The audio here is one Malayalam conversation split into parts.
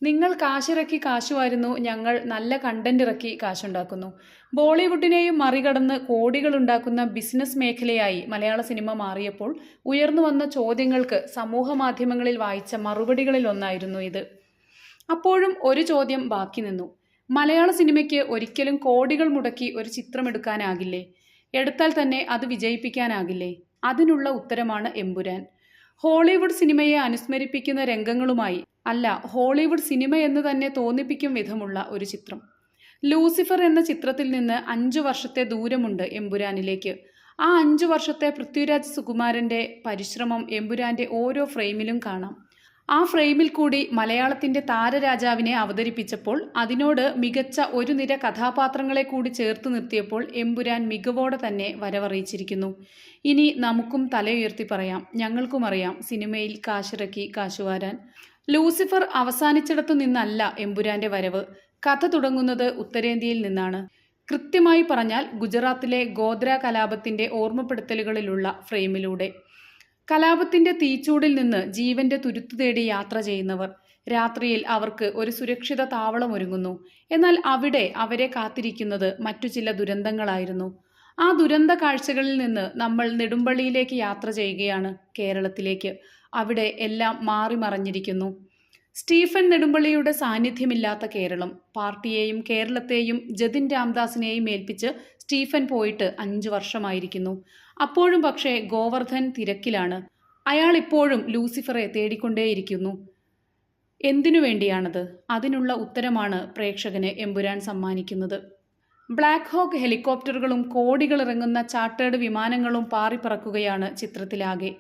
നിങ്ങൾ കാശിറക്കി കാശുവാരുന്നു, ഞങ്ങൾ നല്ല കണ്ടന്റ് ഇറക്കി കാശുണ്ടാക്കുന്നു. ബോളിവുഡിനെയും മറികടന്ന് കോടികളുണ്ടാക്കുന്ന ബിസിനസ് മേഖലയായി മലയാള സിനിമ മാറിയപ്പോൾ ഉയർന്നു വന്ന ചോദ്യങ്ങൾക്ക് സമൂഹ മാധ്യമങ്ങളിൽ വായിച്ച മറുപടികളിൽ ഒന്നായിരുന്നു ഇത്. അപ്പോഴും ഒരു ചോദ്യം ബാക്കി നിന്നു. മലയാള സിനിമയ്ക്ക് ഒരിക്കലും കോടികൾ മുടക്കി ഒരു ചിത്രമെടുക്കാനാകില്ലേ? എടുത്താൽ തന്നെ അത് വിജയിപ്പിക്കാനാകില്ലേ? അതിനുള്ള ഉത്തരമാണ് എമ്പുരാൻ. ഹോളിവുഡ് സിനിമയെ അനുസ്മരിപ്പിക്കുന്ന രംഗങ്ങളുമായി, അല്ല, ഹോളിവുഡ് സിനിമ എന്ന് തന്നെ തോന്നിപ്പിക്കും വിധമുള്ള ഒരു ചിത്രം. ലൂസിഫർ എന്ന ചിത്രത്തിൽ നിന്ന് 5 വർഷത്തെ ദൂരമുണ്ട് എമ്പുരാനിലേക്ക്. ആ 5 വർഷത്തെ പൃഥ്വിരാജ് സുകുമാരന്റെ പരിശ്രമം എമ്പുരാന്റെ ഓരോ ഫ്രെയിമിലും കാണാം. ആ ഫ്രെയിമിൽ കൂടി മലയാളത്തിന്റെ താരരാജാവിനെ അവതരിപ്പിച്ചപ്പോൾ, അതിനോട് മികച്ച ഒരു നിര കഥാപാത്രങ്ങളെ കൂടി ചേർത്ത് നിർത്തിയപ്പോൾ എമ്പുരാൻ മികവോടെ തന്നെ വരവറിയിച്ചിരിക്കുന്നു. ഇനി നമുക്കും തലയുയർത്തി പറയാം, ഞങ്ങൾക്കും അറിയാം സിനിമയിൽ കാശിറക്കി കാശുവാരാൻ. ലൂസിഫർ അവസാനിച്ചിടത്തു നിന്നല്ല എമ്പുരാന്റെ വരവ്. കഥ തുടങ്ങുന്നത് ഉത്തരേന്ത്യയിൽ നിന്നാണ്. കൃത്യമായി പറഞ്ഞാൽ ഗുജറാത്തിലെ ഗോദ്ര കലാപത്തിന്റെ ഓർമ്മപ്പെടുത്തലുകളിലുള്ള ഫ്രെയിമിലൂടെ. കലാപത്തിന്റെ തീച്ചൂടിൽ നിന്ന് ജീവന്റെ തുരുത്തു തേടി യാത്ര ചെയ്യുന്നവർ. രാത്രിയിൽ അവർക്ക് ഒരു സുരക്ഷിത താവളം ഒരുങ്ങുന്നു. എന്നാൽ അവിടെ അവരെ കാത്തിരിക്കുന്നത് മറ്റു ചില ദുരന്തങ്ങളായിരുന്നു. ആ ദുരന്ത കാഴ്ചകളിൽ നിന്ന് നമ്മൾ നെടുമ്പള്ളിയിലേക്ക് യാത്ര ചെയ്യുകയാണ്, കേരളത്തിലേക്ക്. അവിടെ എല്ലാം മാറി മറഞ്ഞിരിക്കുന്നു. സ്റ്റീഫൻ നെടുമ്പള്ളിയുടെ സാന്നിധ്യമില്ലാത്ത കേരളം. പാർട്ടിയെയും കേരളത്തെയും ജതിൻ രാംദാസിനെയും ഏൽപ്പിച്ച് സ്റ്റീഫൻ പോയിട്ട് 5 വർഷമായിരിക്കുന്നു. അപ്പോഴും പക്ഷേ ഗോവർദ്ധൻ തിരക്കിലാണ്. അയാൾ ഇപ്പോഴും ലൂസിഫറെ തേടിക്കൊണ്ടേയിരിക്കുന്നു. എന്തിനു വേണ്ടിയാണത്? അതിനുള്ള ഉത്തരമാണ് പ്രേക്ഷകന് എമ്പുരാൻ സമ്മാനിക്കുന്നത്. ബ്ലാക്ക് ഹോക്ക് ഹെലികോപ്റ്ററുകളും കോടികളിറങ്ങുന്ന ചാർട്ടേഡ് വിമാനങ്ങളും പാറിപ്പറക്കുകയാണ് ചിത്രത്തിലാകെ.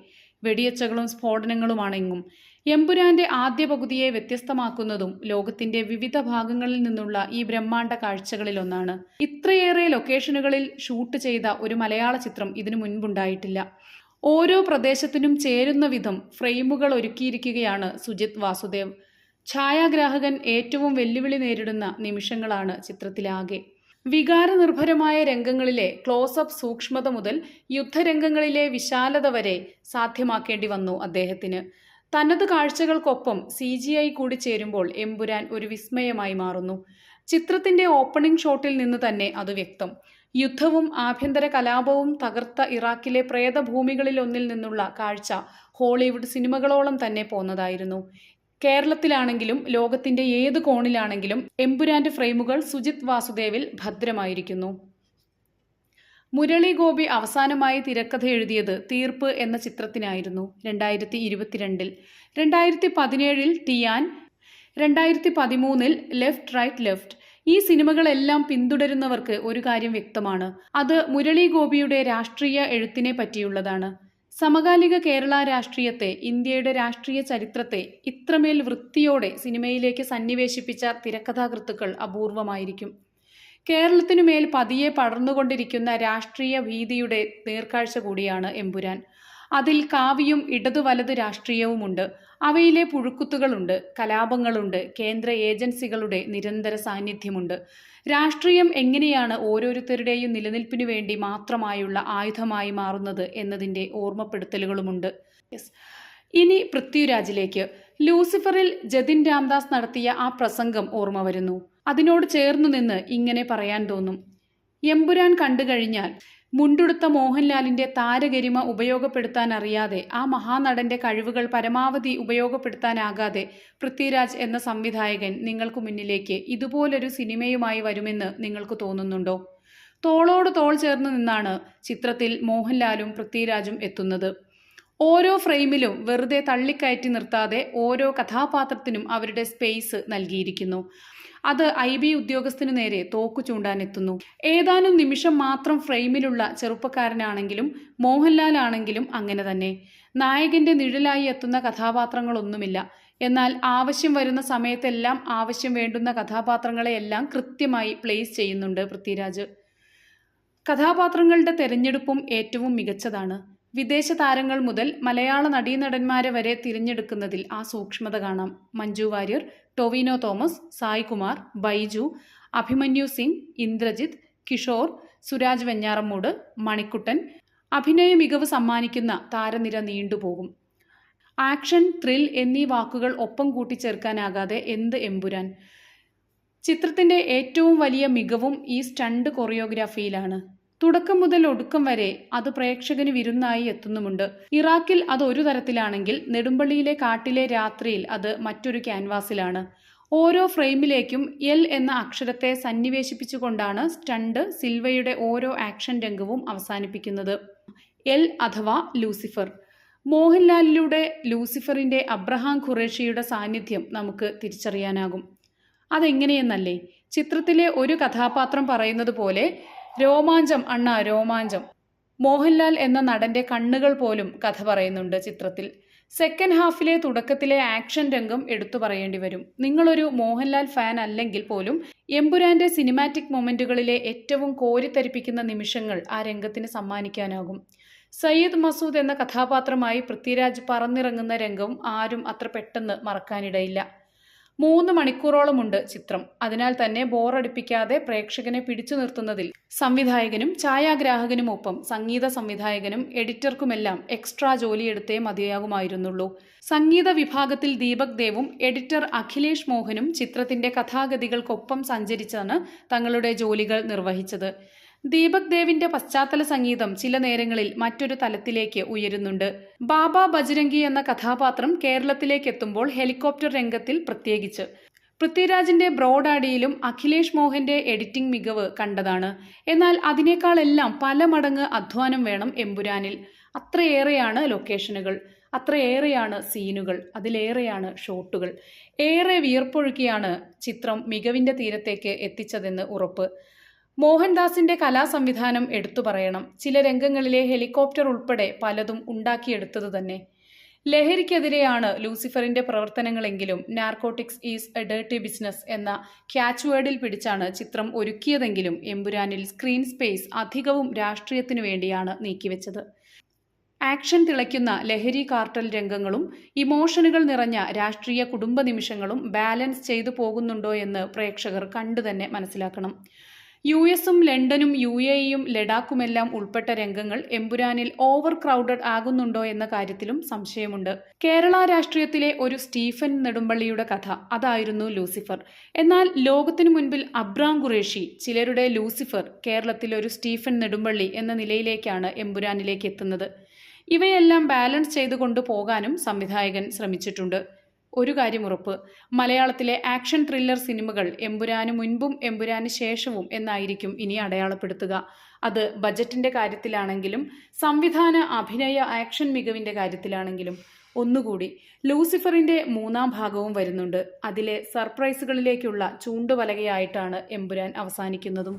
വെടിയൊച്ചകളും സ്ഫോടനങ്ങളുമാണെങ്ങും. എമ്പുരാന്റെ ആദ്യ പകുതിയെ വ്യത്യസ്തമാക്കുന്നതും ലോകത്തിന്റെ വിവിധ ഭാഗങ്ങളിൽ നിന്നുള്ള ഈ ബ്രഹ്മാണ്ഡ കാഴ്ചകളിലൊന്നാണ്. ഇത്രയേറെ ലൊക്കേഷനുകളിൽ ഷൂട്ട് ചെയ്ത ഒരു മലയാള ചിത്രം ഇതിനു മുൻപുണ്ടായിട്ടില്ല. ഓരോ പ്രദേശത്തിനും ചേരുന്ന വിധം ഫ്രെയിമുകൾ ഒരുക്കിയിരിക്കുകയാണ് സുജിത് വാസുദേവ്. ഛായാഗ്രാഹകൻ ഏറ്റവും വെല്ലുവിളി നേരിടുന്ന നിമിഷങ്ങളാണ് ചിത്രത്തിലാകെ. വികാരനിർഭരമായ രംഗങ്ങളിലെ ക്ലോസപ്പ് സൂക്ഷ്മത മുതൽ യുദ്ധരംഗങ്ങളിലെ വിശാലത വരെ സാധ്യമാക്കേണ്ടി വന്നു അദ്ദേഹത്തിന്. തനത് കാഴ്ചകൾക്കൊപ്പം CGI കൂടി ചേരുമ്പോൾ എമ്പുരാൻ ഒരു വിസ്മയമായി മാറുന്നു. ചിത്രത്തിന്റെ ഓപ്പണിംഗ് ഷോട്ടിൽ നിന്ന് തന്നെ അത് വ്യക്തം. യുദ്ധവും ആഭ്യന്തര കലാപവും തകർത്ത ഇറാഖിലെ പ്രേതഭൂമികളിലൊന്നിൽ നിന്നുള്ള കാഴ്ച ഹോളിവുഡ് സിനിമകളോളം തന്നെ പോന്നതായിരുന്നു. കേരളത്തിലാണെങ്കിലും ലോകത്തിന്റെ ഏത് കോണിലാണെങ്കിലും എമ്പുരാന്റെ ഫ്രെയിമുകൾ സുജിത് വാസുദേവിൽ ഭദ്രമായിരിക്കുന്നു. മുരളി ഗോപി അവസാനമായി തിരക്കഥ എഴുതിയത് തീർപ്പ് എന്ന ചിത്രത്തിനായിരുന്നു 2022. 2017 ടിയാൻ, 2013 ലെഫ്റ്റ് റൈറ്റ് ലെഫ്റ്റ്. ഈ സിനിമകളെല്ലാം പിന്തുടരുന്നവർക്ക് ഒരു കാര്യം വ്യക്തമാണ്. അത് മുരളി ഗോപിയുടെ രാഷ്ട്രീയ എഴുത്തിനെ പറ്റിയുള്ളതാണ്. സമകാലിക കേരള രാഷ്ട്രീയത്തെ, ഇന്ത്യയുടെ രാഷ്ട്രീയ ചരിത്രത്തെ ഇത്രമേൽ വൃത്തിയോടെ സിനിമയിലേക്ക് സന്നിവേശിപ്പിച്ച തിരക്കഥാകൃത്തുക്കൾ അപൂർവമായിരിക്കും. കേരളത്തിനുമേൽ പതിയെ പടർന്നുകൊണ്ടിരിക്കുന്ന രാഷ്ട്രീയ ഭീതിയുടെ നേർക്കാഴ്ച കൂടിയാണ് എമ്പുരാൻ. അതിൽ കാവിയും ഇടതു വലത് രാഷ്ട്രീയവുമുണ്ട്. അവയിലെ പുഴുക്കുത്തുകളുണ്ട്, കലാപങ്ങളുണ്ട്, കേന്ദ്ര ഏജൻസികളുടെ നിരന്തര സാന്നിധ്യമുണ്ട്. രാഷ്ട്രീയം എങ്ങനെയാണ് ഓരോരുത്തരുടെയും നിലനിൽപ്പിനു വേണ്ടി മാത്രമായുള്ള ആയുധമായി മാറുന്നത് എന്നതിൻ്റെ ഓർമ്മപ്പെടുത്തലുകളുമുണ്ട്. ഇനി പൃഥ്വിരാജിലേക്ക്. ലൂസിഫറിൽ ജതിൻ രാംദാസ് നടത്തിയ ആ പ്രസംഗം ഓർമ്മ വരുന്നു. അതിനോട് ചേർന്നു നിന്ന് ഇങ്ങനെ പറയാൻ തോന്നും. എമ്പുരാൻ കണ്ടു കഴിഞ്ഞാൽ മുണ്ടുടുത്ത മോഹൻലാലിന്റെ താരഗരിമ ഉപയോഗപ്പെടുത്താൻ അറിയാതെ, ആ മഹാനടന്റെ കഴിവുകൾ പരമാവധി ഉപയോഗപ്പെടുത്താനാകാതെ പൃഥ്വിരാജ് എന്ന സംവിധായകൻ നിങ്ങൾക്ക് മുന്നിലേക്ക് ഇതുപോലൊരു സിനിമയുമായി വരുമെന്ന് നിങ്ങൾക്ക് തോന്നുന്നുണ്ടോ? തോളോട് തോൾ ചേർന്ന് നിന്നാണ് ചിത്രത്തിൽ മോഹൻലാലും പൃഥ്വിരാജും എത്തുന്നത്. ഓരോ ഫ്രെയിമിലും വെറുതെ തള്ളിക്കയറ്റി നിർത്താതെ ഓരോ കഥാപാത്രത്തിനും അവരുടെ സ്പേസ് നൽകിയിരിക്കുന്നു. അത് IB ഉദ്യോഗസ്ഥനു നേരെ തോക്കു ചൂണ്ടാനെത്തുന്നു. ഏതാനും നിമിഷം മാത്രം ഫ്രെയിമിലുള്ള ചെറുപ്പക്കാരനാണെങ്കിലും മോഹൻലാൽ ആണെങ്കിലും അങ്ങനെ തന്നെ. നായകന്റെ നിഴലായി എത്തുന്ന കഥാപാത്രങ്ങളൊന്നുമില്ല. എന്നാൽ ആവശ്യം വരുന്ന സമയത്തെല്ലാം ആവശ്യം വേണ്ടുന്ന കഥാപാത്രങ്ങളെയെല്ലാം കൃത്യമായി പ്ലേസ് ചെയ്യുന്നുണ്ട് പൃഥ്വിരാജ്. കഥാപാത്രങ്ങളുടെ തെരഞ്ഞെടുപ്പും ഏറ്റവും മികച്ചതാണ്. വിദേശ താരങ്ങൾ മുതൽ മലയാള നടീനടന്മാരെ വരെ തിരഞ്ഞെടുക്കുന്നതിൽ ആ സൂക്ഷ്മത കാണാം. മഞ്ജു വാര്യർ, ടൊവിനോ തോമസ്, സായ് കുമാർ, ബൈജു, അഭിമന്യു സിംഗ്, ഇന്ദ്രജിത്ത്, കിഷോർ, സുരാജ് വെഞ്ഞാറമ്മൂട്, മണിക്കുട്ടൻ. അഭിനയ മികവ് സമ്മാനിക്കുന്ന താരനിര നീണ്ടുപോകും. ആക്ഷൻ, ത്രിൽ എന്നീ വാക്കുകൾ ഒപ്പം കൂട്ടിച്ചേർക്കാനാകാതെ എന്ത് എമ്പുരാൻ. ചിത്രത്തിന്റെ ഏറ്റവും വലിയ മികവും ഈ സ്റ്റണ്ട് കൊറിയോഗ്രാഫിയിലാണ്. തുടക്കം മുതൽ ഒടുക്കം വരെ അത് പ്രേക്ഷകന് വിരുന്നായി എത്തുന്നുമുണ്ട്. ഇറാഖിൽ അത് ഒരു തരത്തിലാണെങ്കിൽ നെടുമ്പള്ളിയിലെ കാട്ടിലെ രാത്രിയിൽ അത് മറ്റൊരു ക്യാൻവാസിലാണ്. ഓരോ ഫ്രെയിമിലേക്കും എൽ എന്ന അക്ഷരത്തെ സന്നിവേശിപ്പിച്ചുകൊണ്ടാണ് സ്റ്റണ്ട് സിൽവയുടെ ഓരോ ആക്ഷൻ രംഗവും അവസാനിപ്പിക്കുന്നത്. എൽ അഥവാ ലൂസിഫർ. മോഹൻലാലിലൂടെ ലൂസിഫറിന്റെ അബ്രഹാം ഖുറേഷിയുടെ സാന്നിധ്യം നമുക്ക് തിരിച്ചറിയാനാകും. അതെങ്ങനെയെന്നല്ലേ, ചിത്രത്തിലെ ഒരു കഥാപാത്രം പറയുന്നത് പോലെ, രോമാഞ്ചം അണ്ണാ രോമാഞ്ചം. മോഹൻലാൽ എന്ന നടന്റെ കണ്ണുകൾ പോലും കഥ പറയുന്നുണ്ട് ചിത്രത്തിൽ. സെക്കൻഡ് ഹാഫിലെ തുടക്കത്തിലെ ആക്ഷൻ രംഗം എടുത്തു പറയേണ്ടി വരും. നിങ്ങളൊരു മോഹൻലാൽ ഫാൻ അല്ലെങ്കിൽ പോലും എമ്പുരാന്റെ സിനിമാറ്റിക് മൊമെന്റുകളിലെ ഏറ്റവും കോരിത്തരിപ്പിക്കുന്ന നിമിഷങ്ങൾ ആ രംഗത്തിന് സമ്മാനിക്കാനാകും. സയ്യിദ് മസൂദ് എന്ന കഥാപാത്രമായി പൃഥ്വിരാജ് പറന്നിറങ്ങുന്ന രംഗം ആരും അത്ര പെട്ടെന്ന് മറക്കാനിടയില്ല. 3 മണിക്കൂറോളമുണ്ട് ചിത്രം. അതിനാൽ തന്നെ ബോറടിപ്പിക്കാതെ പ്രേക്ഷകനെ പിടിച്ചു നിർത്തുന്നതിൽ സംവിധായകനും ഛായാഗ്രാഹകനുമൊപ്പം സംഗീത സംവിധായകനും എഡിറ്റർക്കുമെല്ലാം എക്സ്ട്രാ ജോലിയെടുത്തേ മതിയാകുമായിരുന്നുള്ളൂ. സംഗീത വിഭാഗത്തിൽ ദീപക് ദേവും എഡിറ്റർ അഖിലേഷ് മോഹനും ചിത്രത്തിന്റെ കഥാഗതികൾക്കൊപ്പം സഞ്ചരിച്ചാണ് തങ്ങളുടെ ജോലികൾ നിർവഹിച്ചത്. ദീപക് ദേവിന്റെ പശ്ചാത്തല സംഗീതം ചില നേരങ്ങളിൽ മറ്റൊരു തലത്തിലേക്ക് ഉയരുന്നുണ്ട്. ബാബ ബജ്രംഗി എന്ന കഥാപാത്രം കേരളത്തിലേക്ക് എത്തുമ്പോൾ ഹെലികോപ്റ്റർ രംഗത്തിൽ പ്രത്യേകിച്ച് പൃഥ്വിരാജിന്റെ ബ്രോഡാഡിയിലും അഖിലേഷ് മോഹന്റെ എഡിറ്റിംഗ് മികവ് കണ്ടതാണ്. എന്നാൽ അതിനേക്കാളെല്ലാം പല മടങ്ങ് അധ്വാനം വേണം എമ്പുരാനിൽ. അത്രയേറെയാണ് ലൊക്കേഷനുകൾ, അത്രയേറെയാണ് സീനുകൾ, അതിലേറെയാണ് ഷോട്ടുകൾ. ഏറെ വിയർപ്പൊഴുക്കിയാണ് ചിത്രം മികവിന്റെ തീരത്തേക്ക് എത്തിച്ചതെന്ന് ഉറപ്പ്. മോഹൻദാസിന്റെ കലാസംവിധാനം എടുത്തു പറയണം. ചില രംഗങ്ങളിലെ ഹെലികോപ്റ്റർ ഉൾപ്പെടെ പലതും ഉണ്ടാക്കിയെടുത്തത് തന്നെ. ലഹരിക്കെതിരെയാണ് ലൂസിഫറിന്റെ പ്രവർത്തനങ്ങളെങ്കിലും narcotics is a dirty business എന്ന ക്യാച്ച് വേർഡിൽ പിടിച്ചാണ് ചിത്രം ഒരുക്കിയതെങ്കിലും എമ്പുരാനിൽ സ്ക്രീൻ സ്പേസ് അധികവും രാഷ്ട്രീയത്തിനു വേണ്ടിയാണ് നീക്കിവെച്ചത്. ആക്ഷൻ തിളയ്ക്കുന്ന ലഹരി കാർട്ടൽ രംഗങ്ങളും ഇമോഷനുകൾ നിറഞ്ഞ രാഷ്ട്രീയ കുടുംബ നിമിഷങ്ങളും ബാലൻസ് ചെയ്തു പോകുന്നുണ്ടോ എന്ന് പ്രേക്ഷകർ കണ്ടുതന്നെ മനസ്സിലാക്കണം. US-ഉം ലണ്ടനും UAE-യും ലഡാക്കുമെല്ലാം ഉൾപ്പെട്ട രംഗങ്ങൾ എമ്പുരാനിൽ ഓവർ ക്രൗഡഡ് ആകുന്നുണ്ടോ എന്ന കാര്യത്തിലും സംശയമുണ്ട്. കേരള രാഷ്ട്രീയത്തിലെ ഒരു സ്റ്റീഫൻ നെടുമ്പള്ളിയുടെ കഥ അതായിരുന്നു ലൂസിഫർ. എന്നാൽ ലോകത്തിനു മുൻപിൽ അബ്രഹാം ഖുറേഷി, ചിലരുടെ ലൂസിഫർ, കേരളത്തിൽ ഒരു സ്റ്റീഫൻ നെടുമ്പള്ളി എന്ന നിലയിലേക്കാണ് എമ്പുരാനിലേക്ക് എത്തുന്നത്. ഇവയെല്ലാം ബാലൻസ് ചെയ്തു കൊണ്ടുപോകാനും സംവിധായകൻ ശ്രമിച്ചിട്ടുണ്ട്. ഒരു കാര്യം ഉറപ്പ്, മലയാളത്തിലെ ആക്ഷൻ ത്രില്ലർ സിനിമകൾ എമ്പുരാന് മുൻപും എമ്പുരാന് ശേഷവും എന്നായിരിക്കും ഇനി അടയാളപ്പെടുത്തുക. അത് ബജറ്റിന്റെ കാര്യത്തിലാണെങ്കിലും സംവിധാന, അഭിനയ, ആക്ഷൻ മികവിന്റെ കാര്യത്തിലാണെങ്കിലും. ഒന്നുകൂടി, ലൂസിഫറിന്റെ 3-ാം ഭാഗവും വരുന്നുണ്ട്. അതിലെ സർപ്രൈസുകളിലേക്കുള്ള ചൂണ്ടുപലകയായിട്ടാണ് എമ്പുരാൻ അവസാനിക്കുന്നതും.